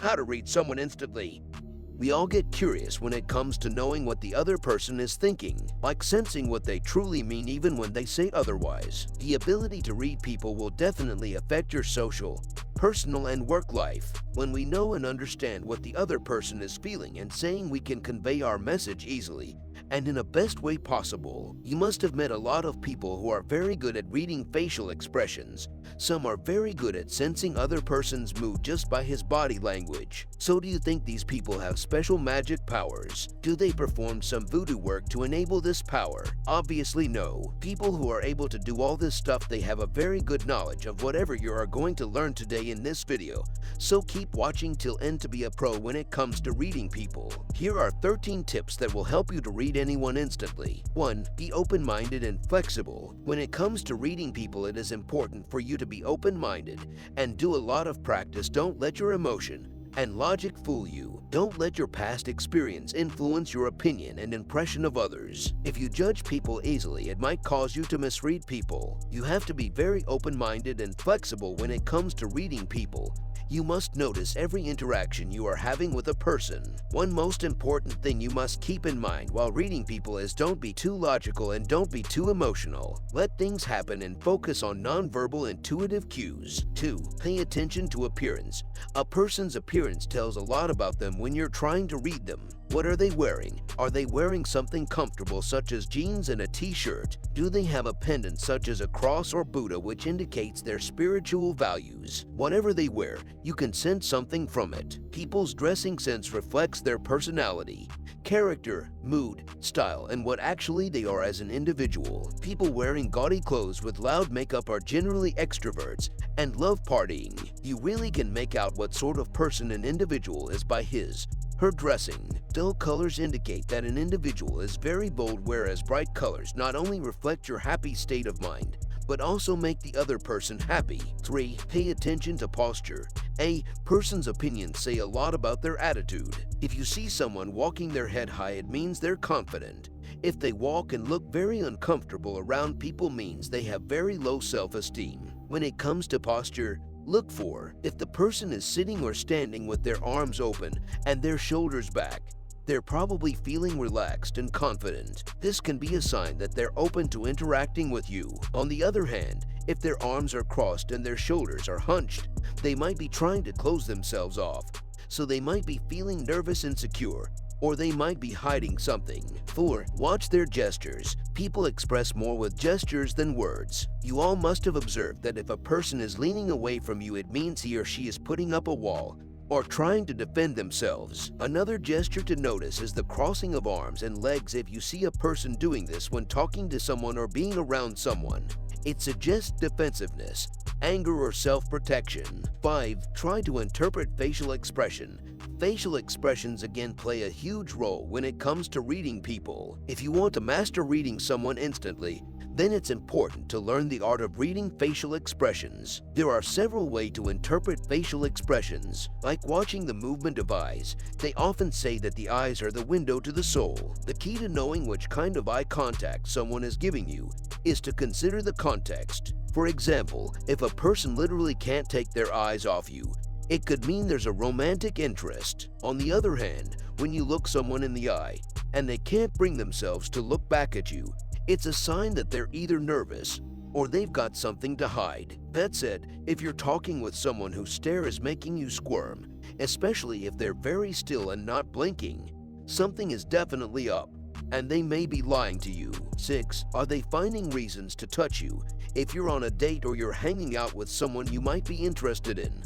How to read someone instantly. We all get curious when it comes to knowing what the other person is thinking, like sensing what they truly mean even when they say otherwise. The ability to read people will definitely affect your social, personal, and work life. When we know and understand what the other person is feeling and saying, we can convey our message easily and in the best way possible. You must have met a lot of people who are very good at reading facial expressions. Some are very good at sensing other person's mood just by his body language. So do you think these people have special magic powers? Do they perform some voodoo work to enable this power? Obviously no. People who are able to do all this stuff, they have a very good knowledge of whatever you are going to learn today in this video. So keep watching till end to be a pro when it comes to reading people. Here are 13 tips that will help you to read anyone instantly. 1. Be open-minded and flexible. When it comes to reading people, it is important for you to be open-minded and do a lot of practice. Don't let your emotion and logic fool you. Don't let your past experience influence your opinion and impression of others. If you judge people easily, it might cause you to misread people. You have to be very open-minded and flexible when it comes to reading people. You must notice every interaction you are having with a person. One most important thing you must keep in mind while reading people is don't be too logical and don't be too emotional. Let things happen and focus on nonverbal intuitive cues. 2. Pay attention to appearance. A person's appearance tells a lot about them when you're trying to read them. What are they wearing? Are they wearing something comfortable such as jeans and a t-shirt? Do they have a pendant such as a cross or Buddha, which indicates their spiritual values? Whatever they wear, you can sense something from it. People's dressing sense reflects their personality, character, mood, style, and what actually they are as an individual. People wearing gaudy clothes with loud makeup are generally extroverts and love partying. You really can make out what sort of person an individual is by her dressing. Dull colors indicate that an individual is very bold, whereas bright colors not only reflect your happy state of mind, but also make the other person happy. 3. Pay attention to posture. A person's opinions say a lot about their attitude. If you see someone walking their head high, it means they're confident. If they walk and look very uncomfortable around people, means they have very low self-esteem. When it comes to posture, look for if the person is sitting or standing with their arms open and their shoulders back. They're probably feeling relaxed and confident. This can be a sign that they're open to interacting with you. On the other hand, if their arms are crossed and their shoulders are hunched, they might be trying to close themselves off. So they might be feeling nervous and insecure, or they might be hiding something. 4. Watch their gestures. People express more with gestures than words. You all must have observed that if a person is leaning away from you, it means he or she is putting up a wall or trying to defend themselves. Another gesture to notice is the crossing of arms and legs. If you see a person doing this when talking to someone or being around someone, it suggests defensiveness, anger, or self-protection. 5. Try to interpret facial expression. Facial expressions again play a huge role when it comes to reading people. If you want to master reading someone instantly, then it's important to learn the art of reading facial expressions. There are several ways to interpret facial expressions, like watching the movement of eyes. They often say that the eyes are the window to the soul. The key to knowing which kind of eye contact someone is giving you is to consider the context. For example, if a person literally can't take their eyes off you, it could mean there's a romantic interest. On the other hand, when you look someone in the eye and they can't bring themselves to look back at you, it's a sign that they're either nervous or they've got something to hide. That said, if you're talking with someone whose stare is making you squirm, especially if they're very still and not blinking, something is definitely up, and they may be lying to you. 6. Are they finding reasons to touch you? If you're on a date or you're hanging out with someone you might be interested in,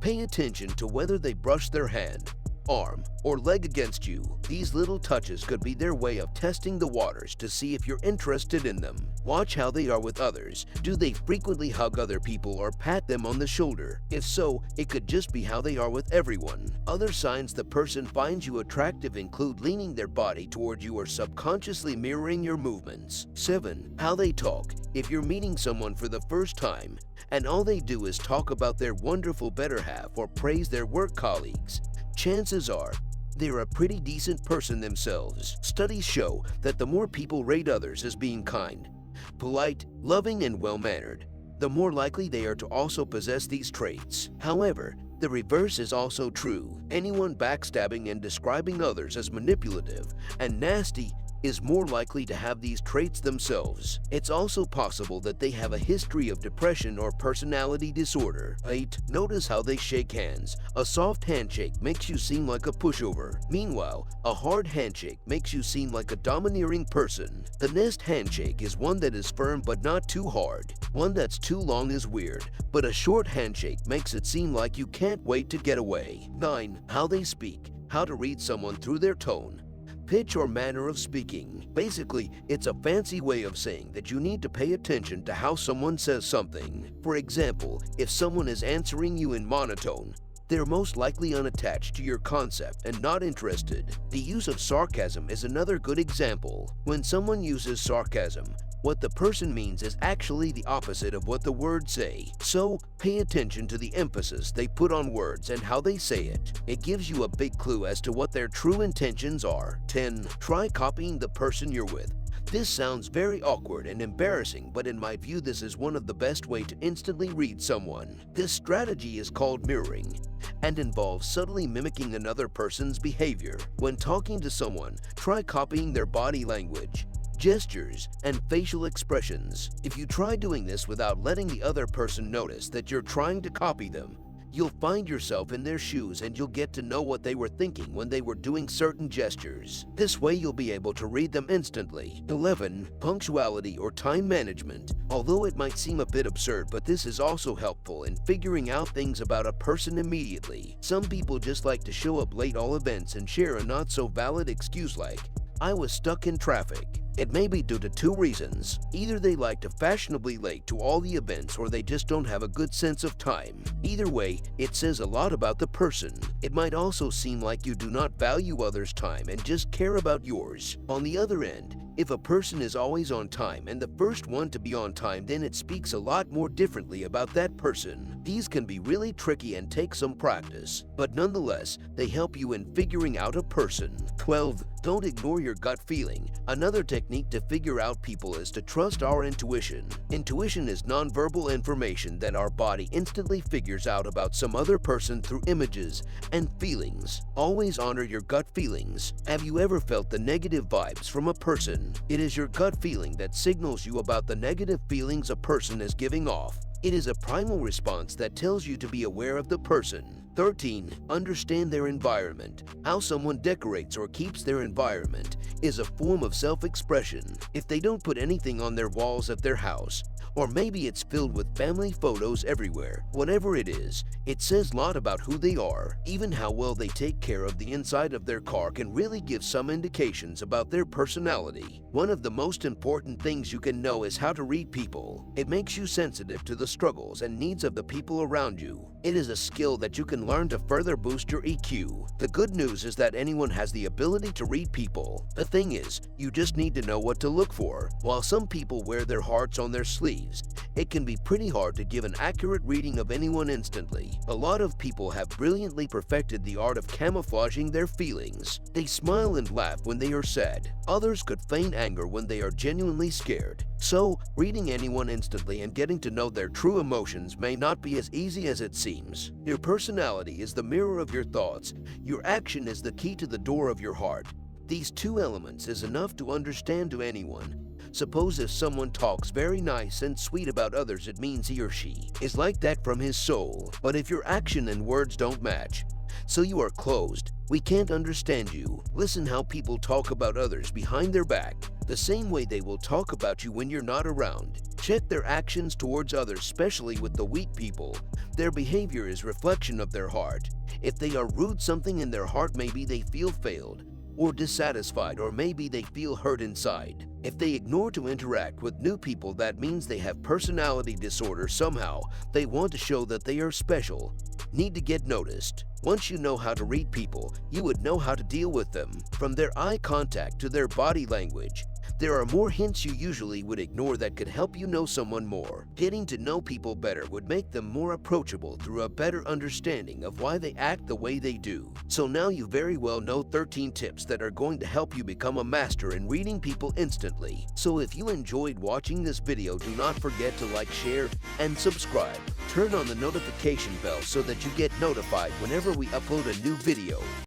pay attention to whether they brush their hand, arm, or leg against you. These little touches could be their way of testing the waters to see if you're interested in them. Watch how they are with others. Do they frequently hug other people or pat them on the shoulder? If so, it could just be how they are with everyone. Other signs the person finds you attractive include leaning their body toward you or subconsciously mirroring your movements. 7. How they talk. If you're meeting someone for the first time and all they do is talk about their wonderful better half or praise their work colleagues, chances are they're a pretty decent person themselves. Studies show that the more people rate others as being kind, polite, loving, and well-mannered, the more likely they are to also possess these traits. However, The reverse is also true. Anyone backstabbing and describing others as manipulative and nasty is more likely to have these traits themselves. It's also possible that they have a history of depression or personality disorder. 8. Notice how they shake hands. A soft handshake makes you seem like a pushover. Meanwhile, a hard handshake makes you seem like a domineering person. The nest handshake is one that is firm but not too hard. One that's too long is weird, but a short handshake makes it seem like you can't wait to get away. 9. How they speak. How to read someone through their tone, pitch, or manner of speaking. Basically, it's a fancy way of saying that you need to pay attention to how someone says something. For example, if someone is answering you in monotone, they're most likely unattached to your concept and not interested. The use of sarcasm is another good example. When someone uses sarcasm, what the person means is actually the opposite of what the words say. So, pay attention to the emphasis they put on words and how they say it. It gives you a big clue as to what their true intentions are. 10. Try copying the person you're with. This sounds very awkward and embarrassing, but in my view, this is one of the best ways to instantly read someone. This strategy is called mirroring and involves subtly mimicking another person's behavior. When talking to someone, try copying their body language, gestures, and facial expressions. If you try doing this without letting the other person notice that you're trying to copy them, you'll find yourself in their shoes and you'll get to know what they were thinking when they were doing certain gestures. This way you'll be able to read them instantly. 11. Punctuality or time management. Although it might seem a bit absurd, but this is also helpful in figuring out things about a person immediately. Some people just like to show up late all events and share a not so valid excuse like, "I was stuck in traffic." It may be due to two reasons. Either they like to fashionably late to all the events, or they just don't have a good sense of time. Either way, it says a lot about the person. It might also seem like you do not value others' time and just care about yours. On the other end, if a person is always on time and the first one to be on time, then it speaks a lot more differently about that person. These can be really tricky and take some practice, but nonetheless, they help you in figuring out a person. 12. Don't ignore your gut feeling. Another technique to figure out people is to trust our intuition. Intuition is nonverbal information that our body instantly figures out about some other person through images and feelings. Always honor your gut feelings. Have you ever felt the negative vibes from a person? It is your gut feeling that signals you about the negative feelings a person is giving off. It is a primal response that tells you to be aware of the person. 13. Understand their environment. How someone decorates or keeps their environment is a form of self-expression. If they don't put anything on their walls at their house, or maybe it's filled with family photos everywhere, whatever it is, it says a lot about who they are. Even how well they take care of the inside of their car can really give some indications about their personality. One of the most important things you can know is how to read people. It makes you sensitive to the struggles and needs of the people around you. It is a skill that you can learn to further boost your EQ. The good news is that anyone has the ability to read people. The thing is, you just need to know what to look for. While some people wear their hearts on their sleeves, it can be pretty hard to give an accurate reading of anyone instantly. A lot of people have brilliantly perfected the art of camouflaging their feelings. They smile and laugh when they are sad. Others could feign anger when they are genuinely scared. So, reading anyone instantly and getting to know their true emotions may not be as easy as it seems. Your personality is the mirror of your thoughts. Your action is the key to the door of your heart. These two elements is enough to understand to anyone. Suppose if someone talks very nice and sweet about others, it means he or she is like that from his soul. But if your action and words don't match, so you are closed, we can't understand you. Listen how people talk about others behind their back, the same way they will talk about you when you're not around. Check their actions towards others, especially with the weak people. Their behavior is reflection of their heart. If they are rude, something in their heart, maybe they feel failed or dissatisfied, or maybe they feel hurt inside. If they ignore to interact with new people, that means they have personality disorder somehow. They want to show that they are special, need to get noticed. Once you know how to read people, you would know how to deal with them. From their eye contact to their body language, There are more hints you usually would ignore that could help you know someone more. Getting to know people better would make them more approachable through a better understanding of why they act the way they do. So now you very well know 13 tips that are going to help you become a master in reading people instantly. So if you enjoyed watching this video, do not forget to like, share, and subscribe. Turn on the notification bell so that you get notified whenever we upload a new video.